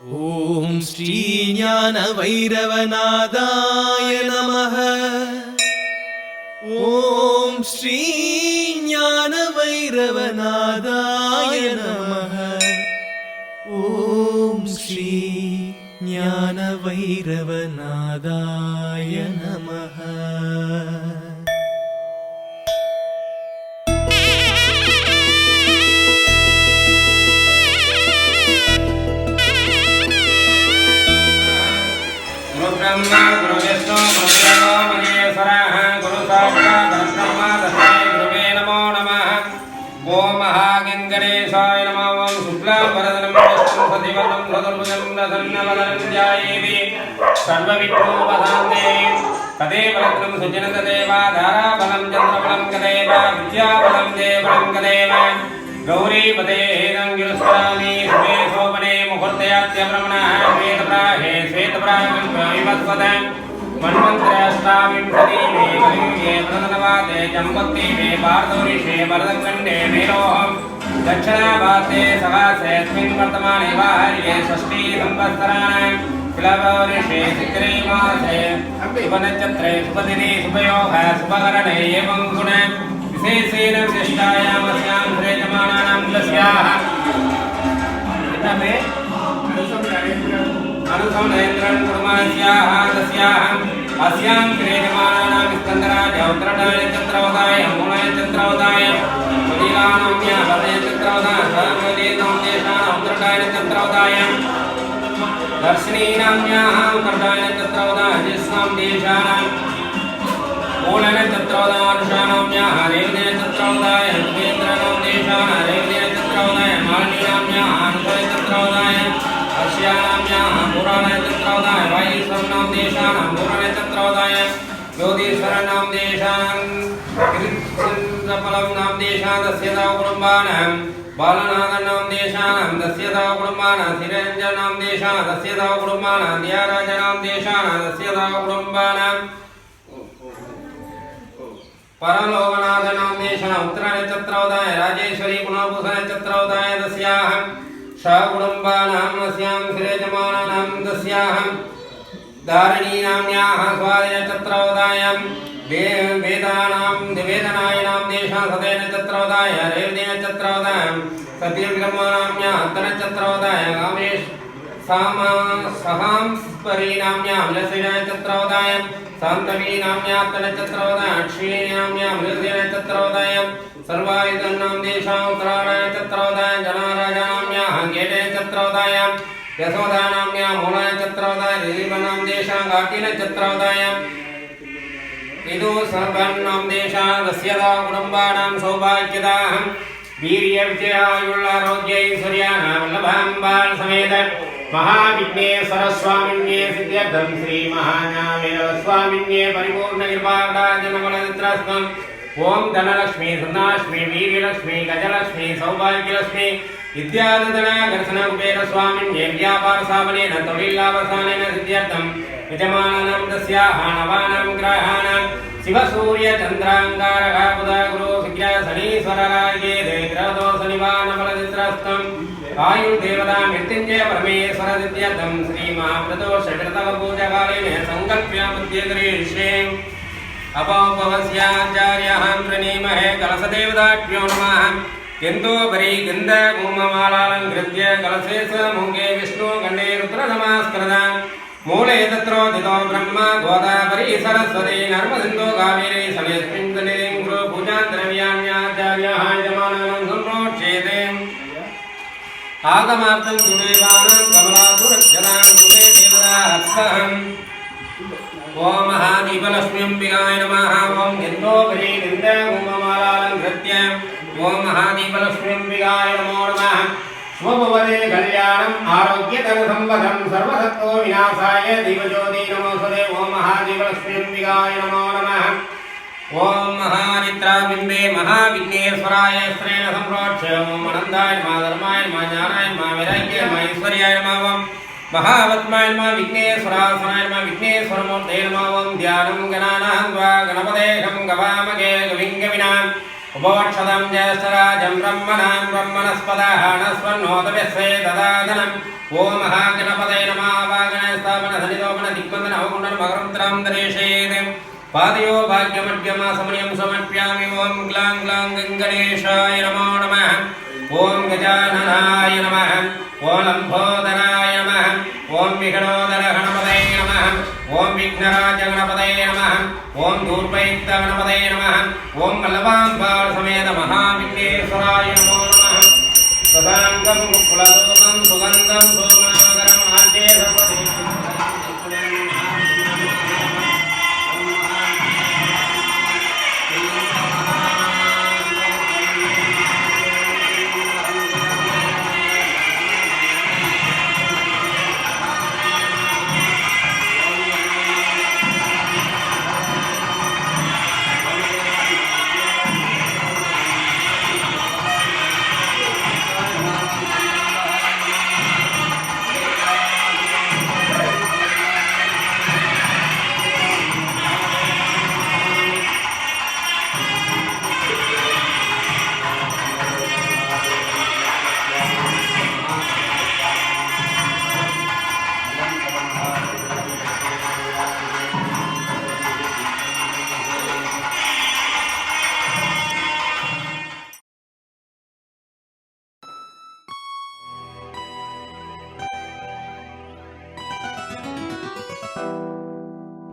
ओम श्री ज्ञान भैरवनादाय नमः। ओम श्री ज्ञान भैरवनादाय नमः। ओम श्री ज्ञान भैरवनादाय नमः। ब्रह्मा गुरु विष्णु गुरुदेवो महेश्वरः गुरु साक्षात् ब्रह्म तस्मै गुरुवे नमो नमः। ओम महागणेशाय नमः। ओम शुक्लांबरधरं विष्णुं सतिवर्णं चतुर्भुजं प्रसन्नवदनं ध्यायेत् सर्वविघ्नोपशान्तये। तदेव लग्नं सुजनं तदेव धाराबलं चन्द्रबलं तदेव विद्याबलं देवबलं तदेव गौरीपदे रङ्गिरुस्करामि शुभे शोभने मुहूर्तयात्य ब्रह्मणः श्वेतप्राहे श्वेतप्राविवस्वद मन्वन्तराष्टाविंशतिमे कलियुगे प्रथमवादे जम्बुद्दीपे पार्थौरिषे वरदखण्डे मेरोहं दक्षिणाभारते सवासेऽस्मिन् वर्तमाने वाहर्ये षष्ठी संवत्सराणां किलपौरुषे चित्रे मासे शुभनक्षत्रे शुभदिने शुभयोगः शुभकरणे एवं गुण विशेषेण विशिष्टायाम् अस्यां श्रेयमाणानां कुलस्याः अनुसंनयन्द्रं कुर्मस्याः तस्याः अस्यां श्रेयमाणानां स्कन्दराज उत्तरनक्षत्रोदय मूलनक्षत्रोदय सुनीलानाम्या वरनक्षत्रोदय सर्वदेनाम्येषाः उत्तरनक्षत्रोदय दर्शनीनाम्याः उत्तरनक्षत्रोदय ज्येष्ठां देशानां मूलनक्षत्रोदयानुषाणाम्याः रेवतीनक्षत्रोदय सुकेन्द्राणां देशानां रेवतीनक्षत्रोदय मालिनीनाम्याः अनुषनक्षत्रोदय अस्यानाम्याः पुराणनक्षत्रोदय वायुस्वरनां देशानां पूर्णनक्षत्रोदय ज्योतिस्वरनां देशानां कृत्सफलं नाम देशाः दस्यतां कुटुम्बानां बालनाथनां देशानां दस्यतां कुटुम्बानां श्रीरञ्जनां देशाः दस्यतां कुटुम्बानां दियाराजनां देशाः दस्यतां कुटुम्बानां परलोकनाथनां देशाः उत्तरनक्षत्रोदय राजेश्वरी पुनर्भूषणनक्षत्रोदय दस्याः सकुटुम्बानाम् अस्यां श्रेयमाणानां दस्याः धारणीनाम्याः स्वादिनक्षत्रोदय वेदनायनां देशाः सदयनक्षत्रोदय रेवतीनक्षत्रोदय सत्यविक्रमाणाम्याः हस्तनक्षत्रोदय कामेश सहांस्परीनाम्यां लसनक्षत्रोदय शान्तवीनाम्यां तनक्षत्रोदय अक्षीणाम्यां लसनक्षत्रोदय सर्वायुधनां देशाः उत्तरायणक्षत्रोदय जनाराजानाम्याः गेटनक्षत्रोदय यशोदानाम्यां मूलनक्षत्रोदय दिलीपनां देशाः घाटीनक्षत्रोदय विदुसर्वन्नां देशाः दस्यतां कुटुम्बानां सौभाग्यदाः वीर्यविजयायुள்ளாरोग्यैश्वर्याणावल्लभाम्बाल समेत महाविघ्नेश्वर स्वामिन्ये सिद्ध्यर्थं श्री महाज्ञानवैरव स्वामिन्ये परिपूर्ण कृपाकटाक्षजनबलचित्रस्तं ओम धनलक्ष्मी धनालक्ष्मी वीर्यलक्ष्मी गजलक्ष्मी सौभाग्यलक्ष्मी विद्याधन कुबेर स्वामिन्ये व्यापार साफल्येन तोलिलाभसानेन सिद्ध्यर्थं यजमानानां तस्याः नवानां ग्रहाणां शिव सूर्य चंद्रांगारक बुध गुरु शुक्र शनीश्वरराये ग्रहदोष निवारण फलचित्रस्तम आयु देवता मृत्युंजय परमेश्वर सिद्ध्यर्थं श्री महाप्रदोष व्रतव पूजा कालेन संकल्प्य बुद्धिग्रीष्ये अपौपवस्याचार्यः प्रणीमहे कलशदेवताभ्यो नमः केन्दोपरि गन्ध कुङ्कुममालालङ्कृत्य कलशेष मूगे विष्णु गण्डे रुद्रसमास्कृता मूले तत्रोदितो ब्रह्म गोदावरी सरस्वती नर्मसिन्धु कावेरी समेऽस्मिन् सन्निधिं कुरु पूजां द्रव्याण्याचार्याः यजमानानां सम्प्रोच्येते आगमार्थं सुदेवानां कमलासुरक्षतां कृते देवताहस्तम् ओम महादीपलक्ष्म्यम्बिकाय नमः। ओम गन्धोपरि गन्धकुङ्कुममालालङ्कृत्य ओम महादीपलक्ष्म्यम्बिकाय नमो नमः। स्वभवदे कल्याणम् आरोग्यधनसम्पदं सर्वसत्त्व विनाशाय दीपज्योति नमोऽस्तुते। ओम महादीपलक्ष्म्यम्बिकाय नमो नमः। ओम महानिद्राबिम्बे महाविघ्नेश्वराय स्त्रेण सम्प्रोक्ष्य ओम अनन्ताय नमः धर्माय नमः ज्ञानाय नमः वैराग्याय नमः ऐश्वर्याय नमः ओम महावत्माय नमः विघ्नेश्वरासनाय नमः विघ्नेश्वरमूर्तये नमः ओम ध्यानं गणानां वा गणपतेऽहं गवामहे गविं गविनां उपवक्षदं ज्येष्ठराजं ब्रह्मणां ब्रह्मणस्पदाः नस्वन्नोतव्यस्वे ददादनम् ॐ महागणपतये नमः वागणस्थापनधनिलोपनदिग्बन्धनवकुण्डलमकरन्त्रां दरेशेत् पादयो भाग्यमड्यमासमनियं समर्पयामि ॐ ग्लां ग्लां गङ्गणेशाय नमो नमः ॐ गजाननाय नमः ॐ लम्बोदराय नमः ॐ विघ्नोदरगणपतये नमः ॐ विघ्नराजगणपतये नमः ॐ धूर्वैक्तगणपतये नमः ॐ वल्लभाम्बासमेत महाविघ्नेश्वराय नमो नमः सदाङ्गं कुलरूपं सुगन्धं सोमनागरं आद्ये सर्वदे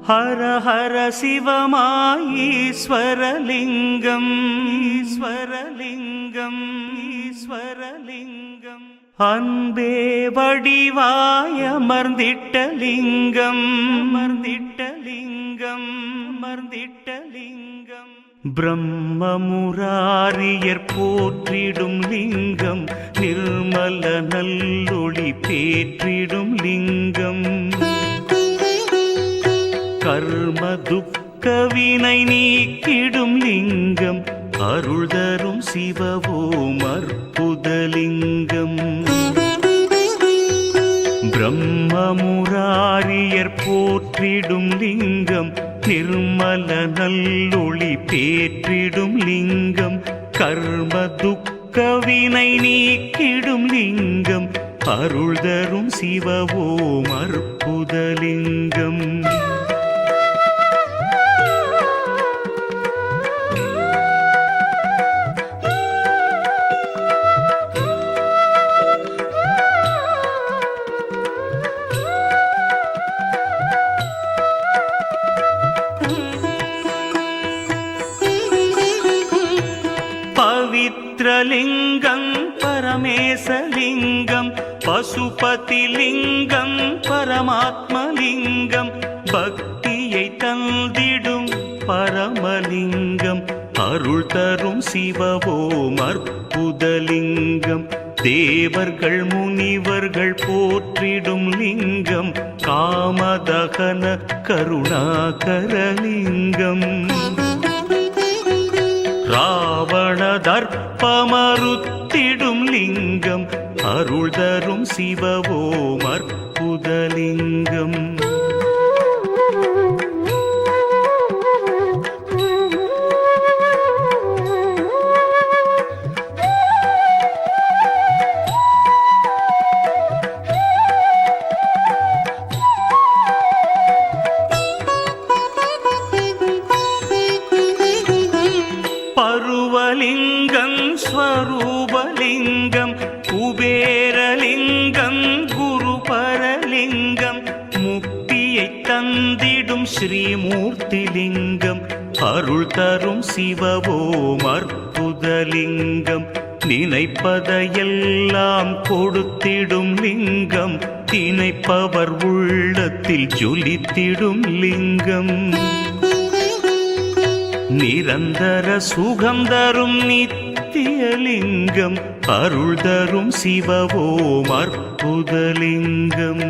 हर हर शिवमाईश्वरलिङ्गम् ईश्वरलिङ्गम् ईश्वरलिङ्गम् அன்பே வடிவாய அமர்ந்திட்டலிங்கம் அமர்ந்திட்டலிங்கம் அமர்ந்திட்டலிங்கம் பிரம்மமுராரியர் போற்றிடும் லிங்கம் நிர்மல நல்லொளி பேற்றிடும் லிங்கம் கர்ம துக்கவினை நீக்கிடும் லிங்கம் அருள் தரும் சிவவோம் அற்புதலிங்கம் பிரம்மமுராரியர் போற்றிடும் லிங்கம் நிர்மல நல்லொளி பேற்றிடும் லிங்கம் கர்ம துக்கவினை நீக்கிடும் லிங்கம் அருள் தரும் சிவவோம் அற்புதலிங்கம் पवित्रलिङ्गं परमेशलिङ्गं पशुपतिलिङ्गं परमात्मलिङ्गं भक्तिயை தந்திடும் பரமலிங்கம் அருள் தரும் சிவவோம் அற்புதலிங்கம் தேவர்கள் முனிவர்கள் போற்றிடும் லிங்கம் காமதகன கருணாகரலிங்கம் ராவண தர்ப்பமறுத்திடும் லிங்கம் அருள் தரும் சிவவோம் அற்புதலிங்கம் பருவலிங்கம் ஸ்வரூபலிங்கம் குபேரலிங்கம் குருபரலிங்கம் முக்தியை தந்திடும் ஸ்ரீமூர்த்திலிங்கம் அருள் தரும் சிவவோம் அற்புதலிங்கம் நினைப்பதையெல்லாம் கொடுத்திடும் லிங்கம் திணைப்பவர் உள்ளத்தில் ஜொலித்திடும் லிங்கம் நிரந்தர சுகம் தரும் நித்தியலிங்கம் அருள் தரும் சிவவோம் அற்புதலிங்கம்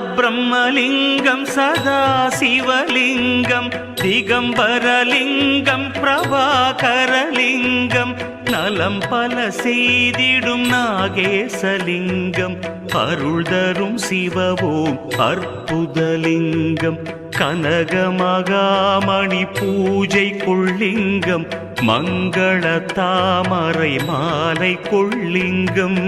பரபிரம்மலிங்கம் சதாசிவலிங்கம் திகம்பரலிங்கம் பிரபாகரலிங்கம் நலம் பல செய்திடும் நாகேசலிங்கம் அருள் தரும் சிவவோம் அற்புதலிங்கம் கனகமகாமணி பூஜை கொள்ளிங்கம் மங்கள தாமரை மாலை கொள்ளிங்கம்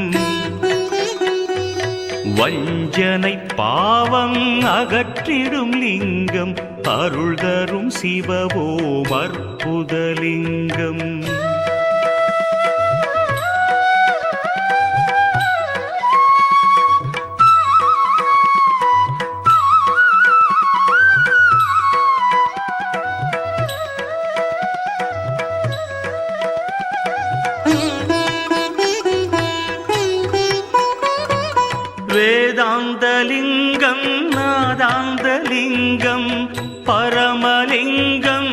வஞ்சனை பாவம் அகற்றிடும் லிங்கம் அருள் தரும் சிவவோம் அற்புதலிங்கம் வேதாந்தலிங்கம் நாதாந்தலிங்கம் பரமலிங்கம்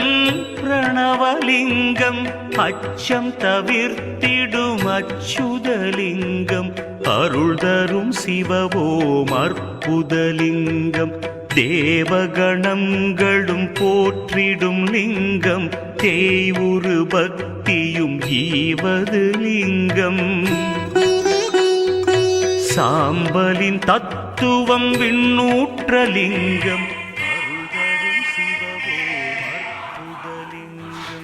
பிரணவலிங்கம் அச்சம் தவிர்த்திடும் அச்சுதலிங்கம் அருள் தரும் சிவவோம் அற்புதலிங்கம் தேவகணங்களும் போற்றிடும் லிங்கம் தேய்வுரு பக்தியும் ஈவது லிங்கம் சாம்பலின் தத்துவம் விண்ணூற்றலிங்கம் அருள் தரும் சிவவோம் அற்புதலிங்கம்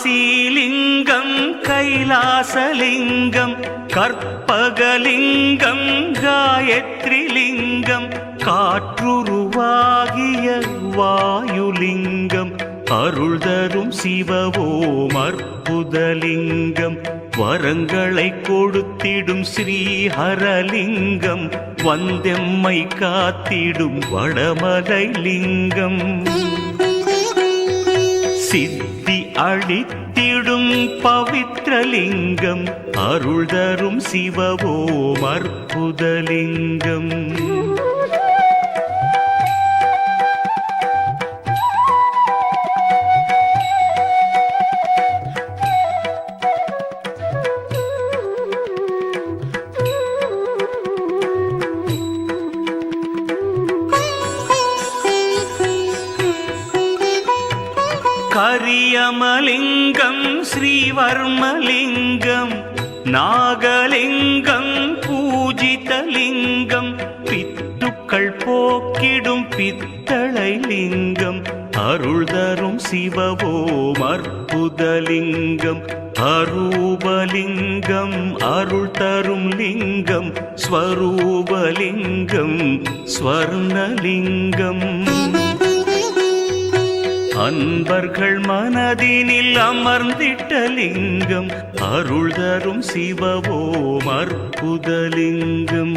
காசிலிங்கம் கைலாசலிங்கம் கற்பகலிங்கம் காயத்ரிலிங்கம் காற்றுருவாகிய வாயுலிங்கம் அருள் தரும் சிவவோம் அற்புதலிங்கம் வரங்களை கொடுத்திடும் ஸ்ரீஹரலிங்கம் வந்தெம்மை காத்திடும் வடமலை லிங்கம் சித்தி அளித்திடும் பவித்ரலிங்கம் அருள் தரும் சிவவோம் அற்புதலிங்கம் கரியமலிங்கம் ஸ்ரீவர்மலிங்கம் நாகலிங்கம் பூஜிதலிங்கம் பித்துக்கள் போக்கிடும் பித்தளை லிங்கம் அருள் தரும் சிவவோம் அற்புதலிங்கம் அரூபலிங்கம் அருள் தரும் லிங்கம் ஸ்வரூபலிங்கம் ஸ்வர்ணலிங்கம் அன்பர்கள் மனதினில் அமர்ந்திட்ட லிங்கம் அருள் தரும் சிவவோம் அற்புதலிங்கம்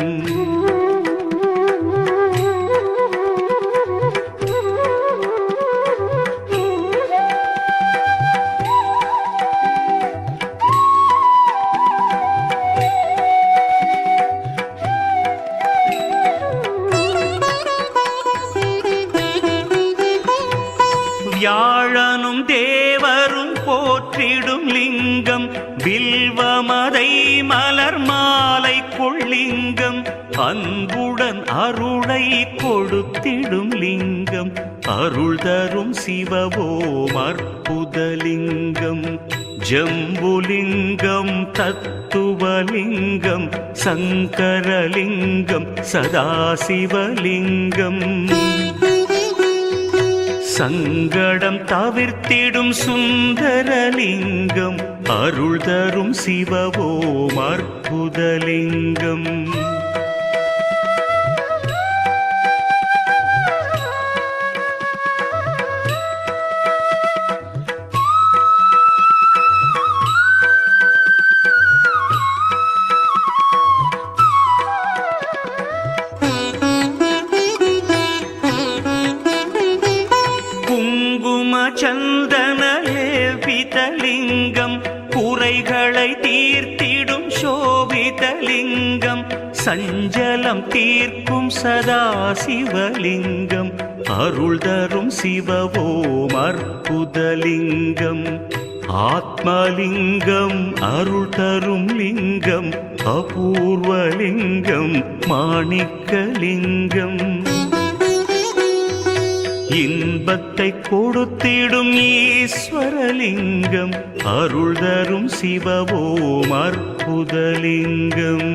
வியாழனும் தேவரும் போற்றிடும் லிங்கம் வில்வமதை மலர் மாலை கொள்ளிங்கம் அன்புடன் அருளை கொடுத்திடும் லிங்கம் அருள் தரும் சிவவோம் அற்புதலிங்கம் ஜம்புலிங்கம் தத்துவலிங்கம் சங்கரலிங்கம் சதாசிவலிங்கம் சங்கடம் தவிர்த்திடும் சுந்தரலிங்கம் அருள் தரும் சிவவோம் அற்புதலிங்கம் சந்தன லேபிதலிங்கம் குறைகளை சஞ்சலம் தீர்க்கும் சதா சிவலிங்கம் அருள் தரும் சிவவோம் அற்புதலிங்கம் ஆத்மலிங்கம் அருள் தரும் லிங்கம் அபூர்வலிங்கம் மாணிக்கலிங்கம் இன்பத்தை கொடுத்திடும் ஈஸ்வரலிங்கம் அருள் தரும் சிவவோம் அற்புதலிங்கம்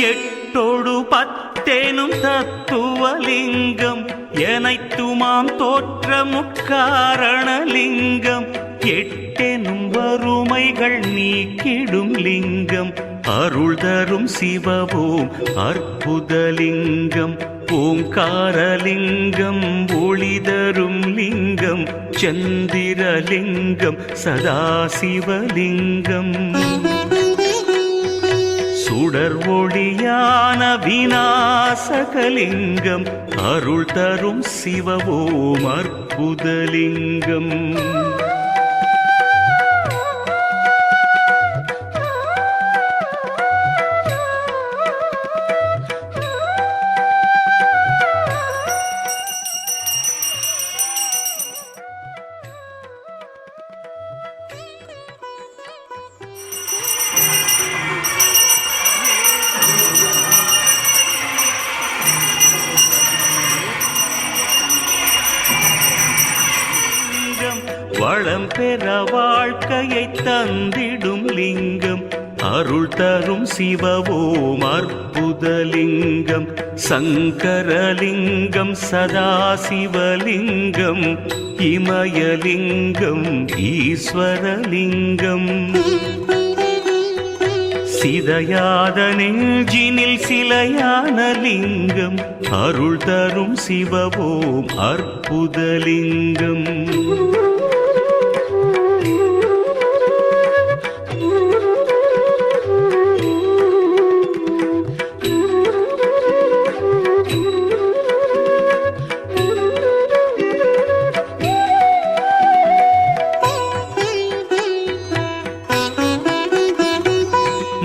எட்டோடு பத்தேனும் தத்துவலிங்கம் எனைத்துமாம் தோற்ற முக்காரணலிங்கம் எட்டெனும் வறுமைகள் நீக்கிடும் லிங்கம் அருள் தரும் சிவவோம் அற்புதலிங்கம் ஓங்காரலிங்கம் ஒளி தரும் லிங்கம் சந்திரலிங்கம் சதாசிவலிங்கம் சுடர் ஒளியான விநாசகலிங்கம் அருள் தரும் சிவவோம் அற்புதலிங்கம் வளம் பெற வாழ்க்கையை தந்திடும் லிங்கம் அருள் தரும் சிவவோம் அற்புதலிங்கம் சங்கரலிங்கம் சதாசிவலிங்கம் இமயலிங்கம் ஈஸ்வரலிங்கம் சிதையாத நெஞ்சினில் சிலையான லிங்கம் அருள் தரும் சிவவோம் அற்புதலிங்கம்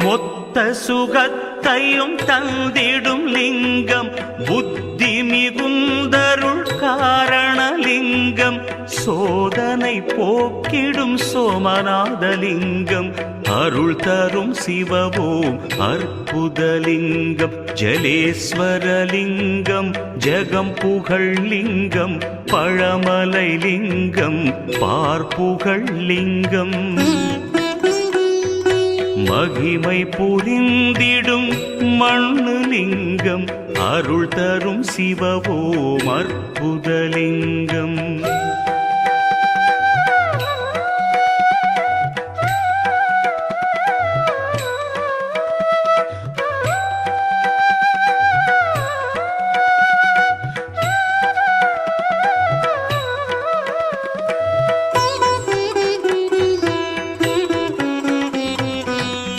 மொத்த சுகத்தையும் தந்திடும் லிங்கம் புத்தி மிகுந்தருள் காரணலிங்கம் சோதனை போக்கிடும் சோமநாதலிங்கம் அருள் தரும் சிவவோம் அற்புதலிங்கம் ஜலேஸ்வரலிங்கம் ஜெகம் புகழ் லிங்கம் பழமலை லிங்கம் பார்ப்புகழ் லிங்கம் மகிமை புரிந்திடும் மண்ணு லிங்கம் அருள் தரும் சிவவோம் அற்புதலிங்கம்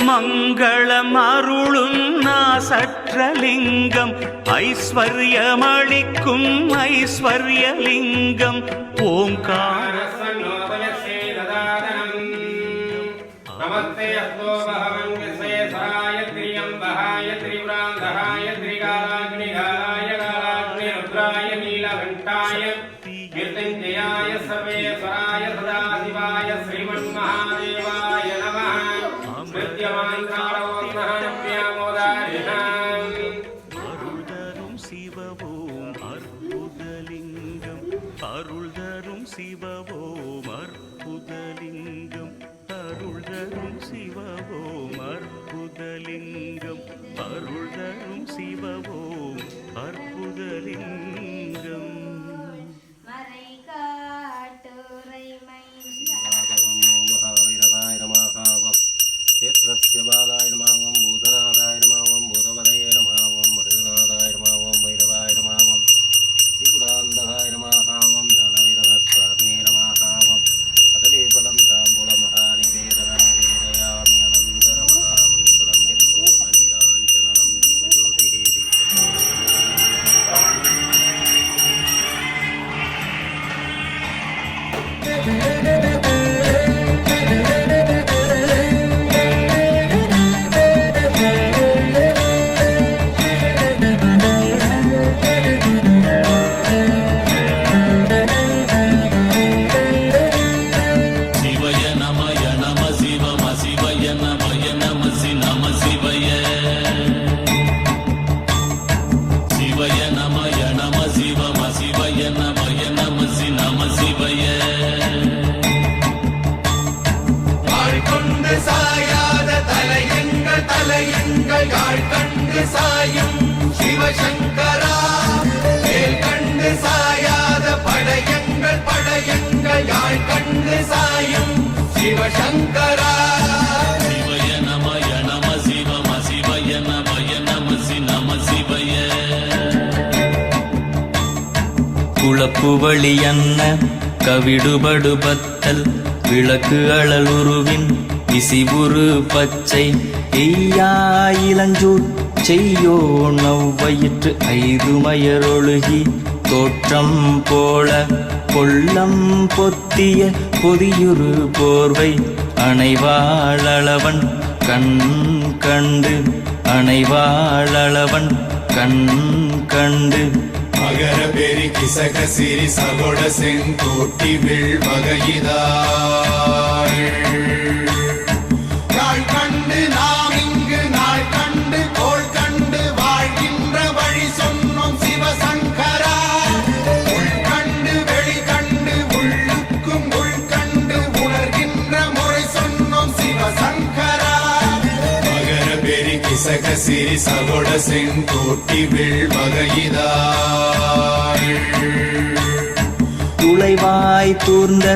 மங்களம் அருளும் நாசற்றலிங்கம் ஐஸ்வர்யமளிக்கும் ஐஸ்வர்யலிங்கம் ஓங்கார நமஸ்தே அஸ்தோ பகவன் விஸ்வேசாய த்ரியம்பகாய திரிபுராந்தகாய திரிகாலாக்னிகாலாய காலாக்னி ருத்ராய நீலகண்டாய மிருத்யுஞ்சயாய சர்வேஸ்வராய சதாசிவாய ஸ்ரீமன்மகாதேவாய நமः அருள் தரும் சிவவோம் அற்புதலிங்கம் அருள் தரும் சிவவோம் அற்புதலிங்கம் அருள் தரும் சிவவோம் அற்புதலிங்கம் அருள் தரும் சிவவோம் அற்புதலிங்கம் மகாவீரவாய நமः யத்ரஸ்ய பாலாய எங்கள் யாழ் கண்டு சாயும் சிவசங்கரா வேல் கண்டு சாயாத படையங்கள் யாழ் கண்டு சாயும் சிவசங்கரா சிவய நமய நம சிவம சிவய நமய நம நம சிவய குளப்புவழி அன்ன கவிடுபடு பத்தல் விளக்கு அழல் உருவின் விசிவுரு பச்சை எய்யா இளஞ்சூர் செய்யோ நவ்வயிற்று ஐதுமயரொழுகி தோற்றம் போல கொள்ளம் பொத்திய பொதியுரு போர்வை அணைவாளவன் கண் கண்டு அணைவாளவன் கண் கண்டு மகர பெரி கிசக சிறி சகோட செங்கோட்டி வில் வகையிதாள் யாழ் கண்டு நாம் இங்கு நாள் கண்டு கோள் கண்டு வாழ்கின்ற வழி சொன்னோம் சிவசங்கரா உள் கண்டு வெளி கண்டு உள்ளுக்கும் உள் கண்டு உணர்கின்ற முறை சொன்னோம் சிவசங்கரா மகர பெரி கிசக சிறி சகோட செங்கோட்டி வில் வகையிதாள் துளைவாய் தூர்ந்த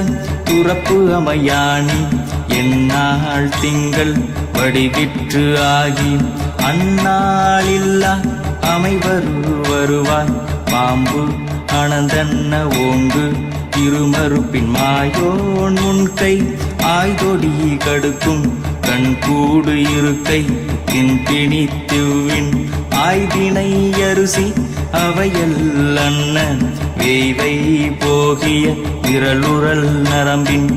துறப்பு அமையாணி எந்நாள் திங்கள் வடிவிற்று ஆகி அந்நாளில்லா அமைவரு வருவாய் பாம்பு அனந்தன்ன ஓங்கு இருமறுப்பின் மாயோன் முன்கை ஆய்தொடி கடுக்கும் கண்கூடு இருக்கை தின்பிணித்துவின் ஆய்தினை அரிசி அவையல் அன்ன வேய்வை போகிய விரலுரல் நரம்பின்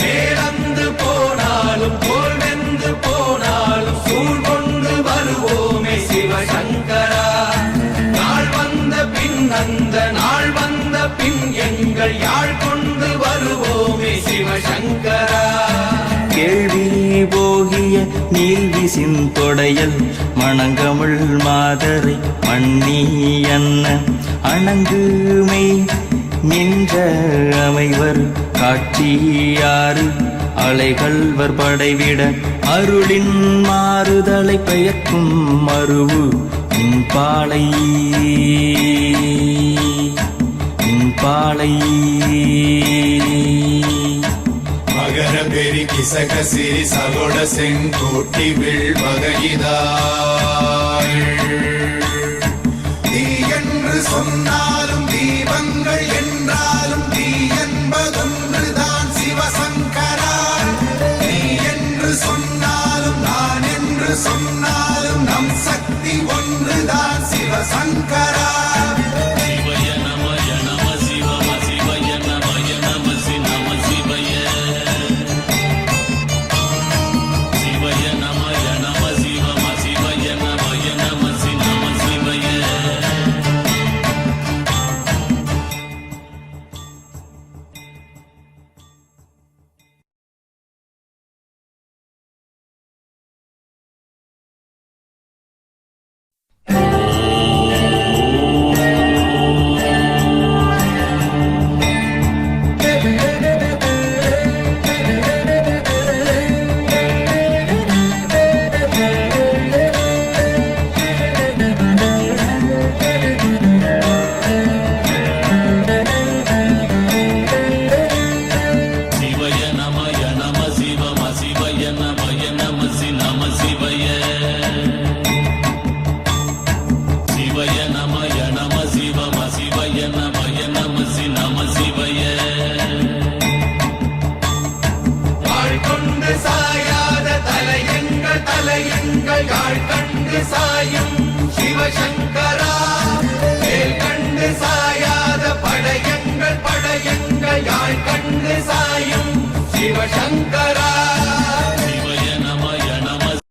மேலந்து போனாலும் போல் வெந்து போனாலும் சூழ் கொண்டு வருவோமே சிவசங்கரா நாள் வந்த பின் அந்த நாள் வந்த பின் எங்கள் யாழ் கொண்டு வருவோமே சிவசங்கரா கேள்வி போகிய நீல்விசின் தொடையல் மணங்கமிழ் மாதரை மண்ணி அன்ன அணங்குமை நின்ற அமைவர் காட்சியாறு அலைகள்வர் படைவிட அருளின் மாறுதலை பெயர்க்கும் மருவு பாலை மகர பெரி கிசக சிறி சகோட செங்கோட்டி வில் வகையிதாள் தீ என்று சொன்னாலும் தீபங்கள் என்றாலும் தீ என்பதொன்றுதான் சிவசங்கரா நீ என்று சொன்னாலும் நான் என்று சொன்னாலும் நம் சக்தி ஒன்றுதான் சிவசங்கரா சிவய நமய நம சிவம சிவய நமய நம நம சிவய சிவய நமய நம சிவம சிவய நமய நம நம சிவய சிவய நமய நம சிவம சிவய நமய நம நம சிவய சிவய நமய நம சிவம சிவய நமய நம நம சிவய யாழ் கொண்டு சாயாத தலையங்கள் யாழ் கண்டு சாயும் சிவசங்கரா வேல் கண்டு சாயாத படையங்கள் யாழ் கண்டு சாயும் சிவசங்கரா